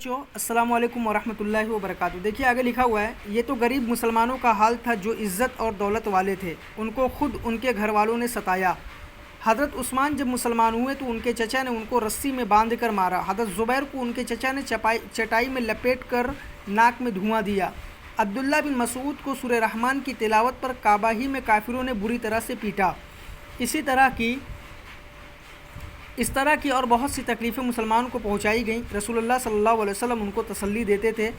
السلام علیکم ورحمۃ اللہ وبرکاتہ۔ دیکھیے آگے لکھا ہوا ہے، یہ تو غریب مسلمانوں کا حال تھا جو عزت اور دولت والے تھے، ان کو خود ان کے گھر والوں نے ستایا۔ حضرت عثمان جب مسلمان ہوئے تو ان کے چچا نے ان کو رسی میں باندھ کر مارا۔ حضرت زبیر کو ان کے چچا نے چٹائی میں لپیٹ کر ناک میں دھواں دیا۔ عبداللہ بن مسعود کو سورہ رحمان کی تلاوت پر کعبہ ہی میں کافروں نے بری طرح سے پیٹا۔ اس طرح کی اور بہت سی تکلیفیں مسلمانوں کو پہنچائی گئیں۔ رسول اللہ صلی اللہ علیہ وسلم ان کو تسلی دیتے تھے،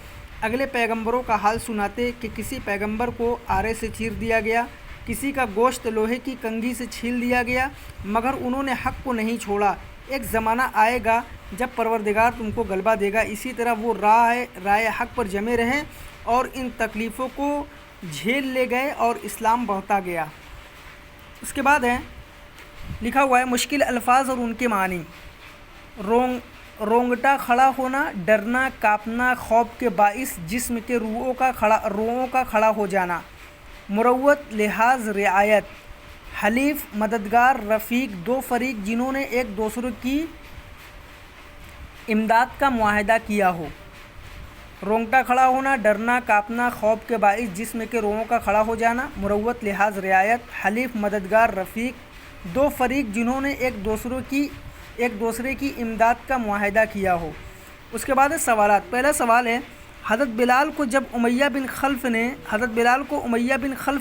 اگلے پیغمبروں کا حال سناتے کہ کسی پیغمبر کو آرے سے چیر دیا گیا، کسی کا گوشت لوہے کی کنگھی سے چھیل دیا گیا، مگر انہوں نے حق کو نہیں چھوڑا۔ ایک زمانہ آئے گا جب پروردگار تم کو غلبہ دے گا، اسی طرح وہ رائے حق پر جمے رہیں اور ان تکلیفوں کو جھیل لے گئے اور اسلام بڑھتا گیا۔ اس کے بعد ہے لکھا ہوا ہے، مشکل الفاظ اور ان کے معنی۔ رونگٹا کھڑا ہونا، ڈرنا، کانپنا، خوف کے باعث جسم کے روؤں کا کھڑا ہو جانا۔ مروت، لحاظ، رعایت۔ حلیف، مددگار، رفیق، دو فریق جنہوں نے ایک دوسرے کی امداد کا معاہدہ کیا ہو۔ رونگٹا کھڑا ہونا، ڈرنا، کانپنا، خوف کے باعث جسم کے روؤں کا کھڑا ہو جانا۔ مروت، لحاظ، رعایت۔ حلیف، مددگار، رفیق، دو فریق جنہوں نے ایک دوسرے کی امداد کا معاہدہ کیا ہو۔ اس کے بعد سوالات۔ پہلا سوال ہے، حضرت بلال کو امیہ بن خلف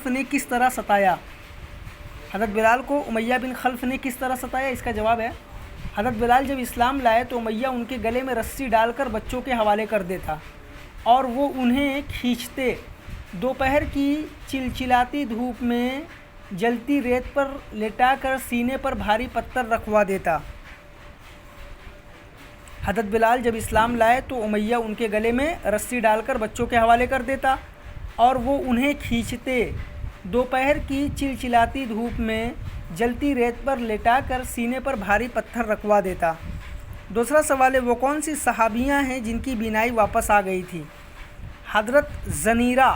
نے کس طرح ستایا؟ حضرت بلال کو امیہ بن خلف نے کس طرح ستایا؟ اس کا جواب ہے، حضرت بلال جب اسلام لائے تو امیہ ان کے گلے میں رسی ڈال کر بچوں کے حوالے کر دیتا اور وہ انہیں کھینچتے، دوپہر کی چلچلاتی دھوپ میں جلتی ریت پر لٹا کر سینے پر بھاری پتھر رکھوا دیتا۔ حضرت بلال جب اسلام لائے تو امیہ ان کے گلے میں رسی ڈال کر بچوں کے حوالے کر دیتا اور وہ انہیں کھینچتے، دوپہر کی چلچلاتی دھوپ میں جلتی ریت پر لٹا کر سینے پر بھاری پتھر رکھوا دیتا۔ دوسرا سوال ہے، وہ کون سی صحابیاں ہیں جن کی بینائی واپس آ گئی تھی؟ حضرت زنیرہ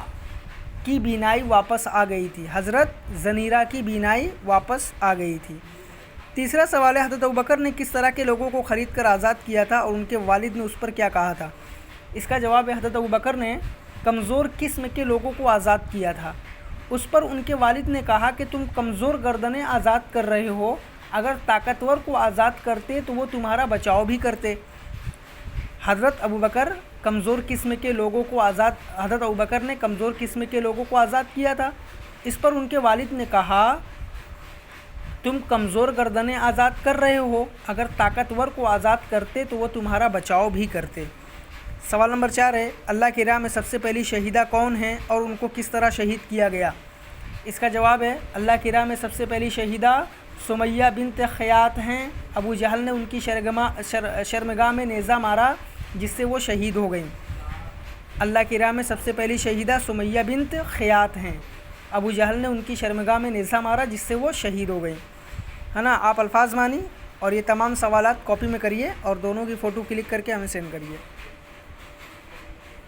کی بینائی واپس آ گئی تھی۔ حضرت زنیرہ کی بینائی واپس آ گئی تھی۔ تیسرا سوال ہے، حضرت ابوبکر نے کس طرح کے لوگوں کو خرید کر آزاد کیا تھا اور ان کے والد نے اس پر کیا کہا تھا؟ اس کا جواب ہے، حضرت ابوبکر نے کمزور قسم کے لوگوں کو آزاد کیا تھا۔ اس پر ان کے والد نے کہا کہ تم کمزور گردنیں آزاد کر رہے ہو، اگر طاقتور کو آزاد کرتے تو وہ تمہارا بچاؤ بھی کرتے۔ حضرت ابوبکر نے کمزور قسم کے لوگوں کو آزاد کیا تھا۔ اس پر ان کے والد نے کہا تم کمزور گردنیں آزاد کر رہے ہو، اگر طاقتور کو آزاد کرتے تو وہ تمہارا بچاؤ بھی کرتے۔ سوال نمبر 4 ہے، اللہ کی راہ میں سب سے پہلی شہیدہ کون ہیں اور ان کو کس طرح شہید کیا گیا؟ اس کا جواب ہے، اللہ کی راہ میں سب سے پہلی شہیدہ سمیہ بنت خیاط ہیں۔ ابو جہل نے ان کی شرمگاہ میں نیزہ مارا جس سے وہ شہید ہو گئیں۔ اللہ کی راہ میں سب سے پہلی شہیدہ سمیہ بنت خیاط ہیں۔ ابو جہل نے ان کی شرمگاہ میں نیزہ مارا جس سے وہ شہید ہو گئیں، ہے نا۔ آپ الفاظ مانی اور یہ تمام سوالات کاپی میں کریے اور دونوں کی فوٹو کلک کر کے ہمیں سینڈ کریے۔